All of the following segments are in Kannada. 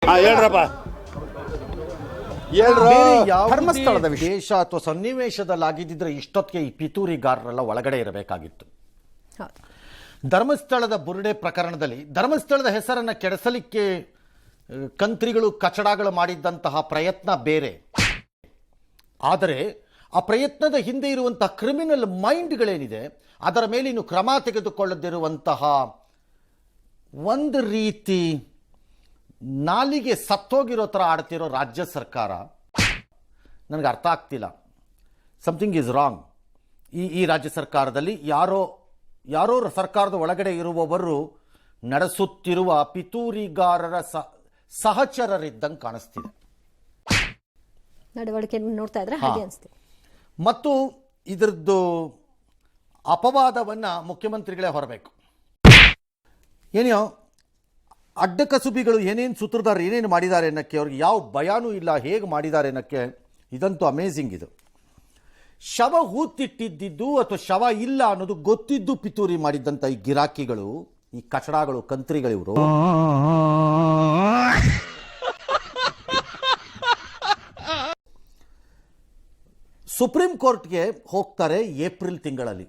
ಹೇಳ್ರಪ್ಪ ಧರ್ಮಸ್ಥಳದ ವಿಶೇಷ ಅಥವಾ ಸನ್ನಿವೇಶದಲ್ಲಾಗಿದ್ದರೆ ಇಷ್ಟೊತ್ತಿಗೆ ಈ ಪಿತೂರಿಗಾರರೆಲ್ಲ ಒಳಗಡೆ ಇರಬೇಕಾಗಿತ್ತು. ಧರ್ಮಸ್ಥಳದ ಬುರುಡೆ ಪ್ರಕರಣದಲ್ಲಿ ಧರ್ಮಸ್ಥಳದ ಹೆಸರನ್ನು ಕೆಡಿಸಲಿಕ್ಕೆ ಕಂತ್ರಿಗಳು ಕಚಡಗಳು ಮಾಡಿದ್ದಂತಹ ಪ್ರಯತ್ನ ಬೇರೆ, ಆದರೆ ಆ ಪ್ರಯತ್ನದ ಹಿಂದೆ ಇರುವಂತಹ ಕ್ರಿಮಿನಲ್ ಮೈಂಡ್ಗಳೇನಿದೆ ಅದರ ಮೇಲೆ ಇನ್ನು ಕ್ರಮ ತೆಗೆದುಕೊಳ್ಳದಿರುವಂತಹ ಒಂದು ರೀತಿ ನಾಲಿಗೆ ಸತ್ತೋಗಿರೋ ಥರ ಆಡ್ತಿರೋ ರಾಜ್ಯ ಸರ್ಕಾರ ನನಗೆ ಅರ್ಥ ಆಗ್ತಿಲ್ಲ. Something is wrong. ಈ ರಾಜ್ಯ ಸರ್ಕಾರದಲ್ಲಿ ಯಾರೋ ಸರ್ಕಾರದ ಒಳಗಡೆ ಇರುವವರು ನಡೆಸುತ್ತಿರುವ ಪಿತೂರಿಗಾರರ ಸಹಚರರಿದ್ದಂಗೆ ಕಾಣಿಸ್ತಿದೆ. ನಡವಳಿಕೆ ನೋಡ್ತಾ ಇದ್ರೆ ಹಾಗೆ ಅನಿಸ್ತಿದೆ. ಮತ್ತು ಇದರದ್ದು ಅಪವಾದವನ್ನು ಮುಖ್ಯಮಂತ್ರಿಗಳೇ ಹೊರಬೇಕು. ಏನೋ ಅಡ್ಡಕಸುಬಿಗಳು ಏನೇನು ಸೂತ್ರಧಾರ ಏನೇನು ಮಾಡಿದ್ದಾರೆ ಅನ್ನೋಕ್ಕೆ ಅವ್ರಿಗೆ ಯಾವ ಭಯಾನೂ ಇಲ್ಲ, ಹೇಗೆ ಮಾಡಿದ್ದಾರೆ ಅನ್ನೋಕ್ಕೆ ಇದಂತೂ ಅಮೇಝಿಂಗ್. ಇದು ಶವ ಹೂತಿಟ್ಟಿದ್ದು ಅಥವಾ ಶವ ಇಲ್ಲ ಅನ್ನೋದು ಗೊತ್ತಿದ್ದು ಪಿತೂರಿ ಮಾಡಿದ್ದಂಥ ಈ ಗಿರಾಕಿಗಳು, ಈ ಕಚಡಗಳು, ಕಂತ್ರಿಗಳಿವರು ಸುಪ್ರೀಂ ಕೋರ್ಟ್ಗೆ ಹೋಗ್ತಾರೆ. ಏಪ್ರಿಲ್ ತಿಂಗಳಲ್ಲಿ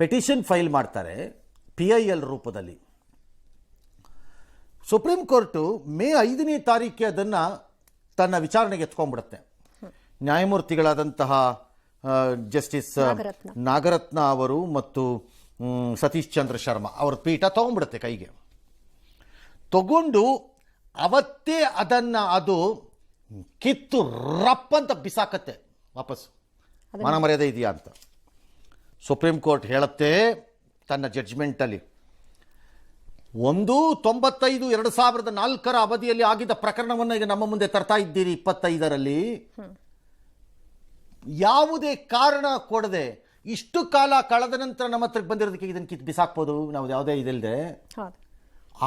ಪೆಟಿಷನ್ ಫೈಲ್ ಮಾಡ್ತಾರೆ PIL ರೂಪದಲ್ಲಿ. ಸುಪ್ರೀಂ ಕೋರ್ಟು ಮೇ 5ನೇ ತಾರೀಕಿಗೆ ಅದನ್ನು ತನ್ನ ವಿಚಾರಣೆಗೆ ಎತ್ಕೊಂಡ್ಬಿಡುತ್ತೆ. ನ್ಯಾಯಮೂರ್ತಿಗಳಾದಂತಹ ಜಸ್ಟಿಸ್ ನಾಗರತ್ನ ಅವರು ಮತ್ತು ಸತೀಶ್ ಚಂದ್ರ ಶರ್ಮಾ ಅವರ ಪೀಠ ತಗೊಂಡ್ಬಿಡುತ್ತೆ ಕೈಗೆ. ತಗೊಂಡು ಅವತ್ತೇ ಅದು ಕಿತ್ತು ರಪ್ ಅಂತ ಬಿಸಾಕತ್ತೆ ವಾಪಸ್. ಮಾನ ಮರ್ಯಾದೆ ಇದೆಯಾ ಅಂತ ಸುಪ್ರೀಂ ಕೋರ್ಟ್ ಹೇಳುತ್ತೆ ತನ್ನ ಜಡ್ಜ್ಮೆಂಟಲ್ಲಿ. 1/95/2004 ಅವಧಿಯಲ್ಲಿ ಆಗಿದ್ದ ಪ್ರಕರಣವನ್ನು ಈಗ ನಮ್ಮ ಮುಂದೆ ತರ್ತಾ ಇದ್ದೀರಿ 25ರಲ್ಲಿ. ಯಾವುದೇ ಕಾರಣ ಕೊಡದೆ ಇಷ್ಟು ಕಾಲ ಕಳೆದ ನಂತರ ನಮ್ಮ ಹತ್ರಕ್ಕೆ ಬಂದಿರೋದಕ್ಕೆ ಇದನ್ನು ಕಿತ್ತು ಬಿಸಾಕ್ಬೋದು ನಾವು, ಯಾವುದೇ ಇದಿಲ್ಲದೆ.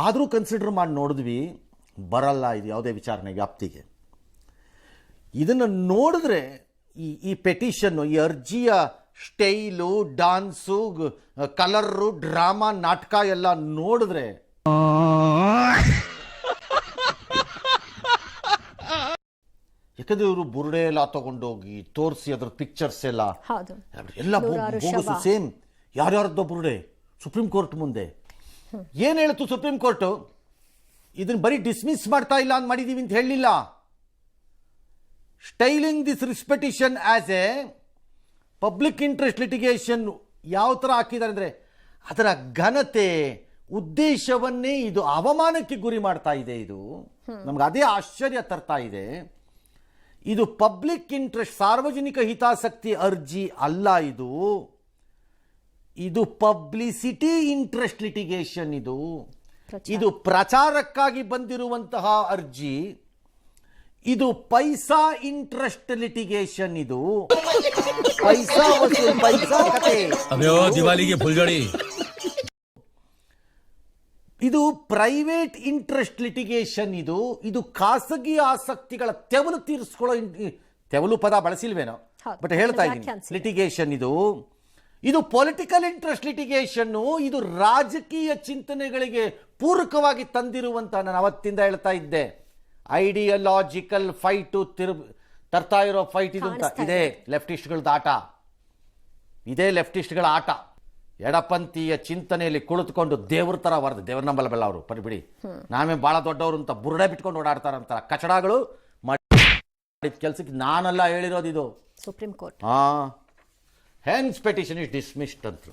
ಆದರೂ ಕನ್ಸಿಡರ್ ಮಾಡಿ ನೋಡಿದ್ವಿ, ಬರಲ್ಲ ಇದು ಯಾವುದೇ ವಿಚಾರಣೆ ವ್ಯಾಪ್ತಿಗೆ. ಇದನ್ನು ನೋಡಿದ್ರೆ ಈ ಪೆಟಿಷನ್ನು, ಈ ಅರ್ಜಿಯ ಸ್ಟೈಲು, ಡಾನ್ಸು, ಕಲರು, ಡ್ರಾಮಾ, ನಾಟಕ ಎಲ್ಲ ನೋಡಿದ್ರೆ ಯಾಕಂದ್ರೆ ಇವರು ಬುರುಡೆ ಎಲ್ಲ ತಗೊಂಡೋಗಿ ತೋರಿಸಿ ಅದ್ರ ಪಿಕ್ಚರ್ಸ್ ಎಲ್ಲ ಬೋಗಸು ಸೇಮ್. ಯಾರ್ಯಾರದ್ದೋ ಬುರುಡೆ ಸುಪ್ರೀಂ ಕೋರ್ಟ್ ಮುಂದೆ ಏನು ಹೇಳ್ತು ಸುಪ್ರೀಂ ಕೋರ್ಟು? ಇದನ್ನ ಬರೀ ಡಿಸ್ಮಿಸ್ ಮಾಡ್ತಾ ಇಲ್ಲ ಅಂತ ಮಾಡಿದೀವಿ ಅಂತ ಹೇಳಲಿಲ್ಲ. Styling this writ petition as A public interest litigation ಯಾವ ಥರ ಹಾಕಿದ್ದಾರೆ ಅಂದರೆ ಅದರ ಘನತೆ, ಉದ್ದೇಶವನ್ನೇ ಇದು ಅವಮಾನಕ್ಕೆ ಗುರಿ ಮಾಡ್ತಾ ಇದೆ. ಇದು ನಮ್ಗೆ ಅದೇ ಆಶ್ಚರ್ಯ ತರ್ತಾ ಇದೆ. ಇದು ಪಬ್ಲಿಕ್ ಇಂಟ್ರೆಸ್ಟ್, ಸಾರ್ವಜನಿಕ ಹಿತಾಸಕ್ತಿ ಅರ್ಜಿ ಅಲ್ಲ, ಇದು ಪಬ್ಲಿಸಿಟಿ ಇಂಟ್ರೆಸ್ಟ್ ಲಿಟಿಗೇಷನ್. ಇದು ಪ್ರಚಾರಕ್ಕಾಗಿ ಬಂದಿರುವಂತಹ ಅರ್ಜಿ. ಇದು ಪೈಸಾ ಇಂಟ್ರೆಸ್ಟ್ ಲಿಟಿಗೇಷನ್. ಇದು ಪೈಸಾ ವಸೂಲ್, ಪೈಸಾ ಕತೆ. ದಿವಾಲಿಗೆ ಫುಲ್ಜಡಿ. ಇದು ಪ್ರೈವೇಟ್ ಇಂಟ್ರೆಸ್ಟ್ ಲಿಟಿಗೇಷನ್. ಇದು ಖಾಸಗಿ ಆಸಕ್ತಿಗಳ ತೆವಲು ತೀರಿಸ್ಕೊಳ್ಳೋ, ತೆವಲು ಪದ ಬಳಸಿಲ್ವೇನೋ ಬಟ್ ಹೇಳ್ತಾ ಇದ್ದೀನಿ, ಲಿಟಿಗೇಷನ್. ಇದು ಪೊಲಿಟಿಕಲ್ ಇಂಟ್ರೆಸ್ಟ್ ಲಿಟಿಗೇಷನ್. ಇದು ರಾಜಕೀಯ ಚಿಂತನೆಗಳಿಗೆ ಪೂರಕವಾಗಿ ತಂದಿರುವಂತಹ, ನಾನು ಅವತ್ತಿಂದ ಹೇಳ್ತಾ ಇದ್ದೆ, ಐಡಿಯಾಲಜಿಕಲ್ ಫೈಟು ತರ್ತಾ ಇರೋ ಫೈಟ್ ಇದು ಅಂತ. ಇದೇ ಲೆಫ್ಟಿಸ್ಟ್ಗಳದ ಆಟ, ಇದೇ ಲೆಫ್ಟಿಸ್ಟ್ಗಳ ಆಟ. ಎಡಪಂಥೀಯ ಚಿಂತನೆಯಲ್ಲಿ ಕುಳಿತುಕೊಂಡು ದೇವ್ರ ತರ ವರದು, ದೇವ್ರ ನಂಬಲ್ಲ ಅವರು ಪರಿಬಿಡಿ, ನಾವೇ ಬಹಳ ದೊಡ್ಡವರು ಅಂತ ಬುರುಡೆ ಬಿಟ್ಕೊಂಡು ಓಡಾಡ್ತಾರಂತ ಕಚಡಗಳು ಮಾಡಿದ ಕೆಲಸಕ್ಕೆ ನಾನೆಲ್ಲ ಹೇಳಿರೋದು ಇದು. Supreme court hence petition is dismissed ಅಂತ.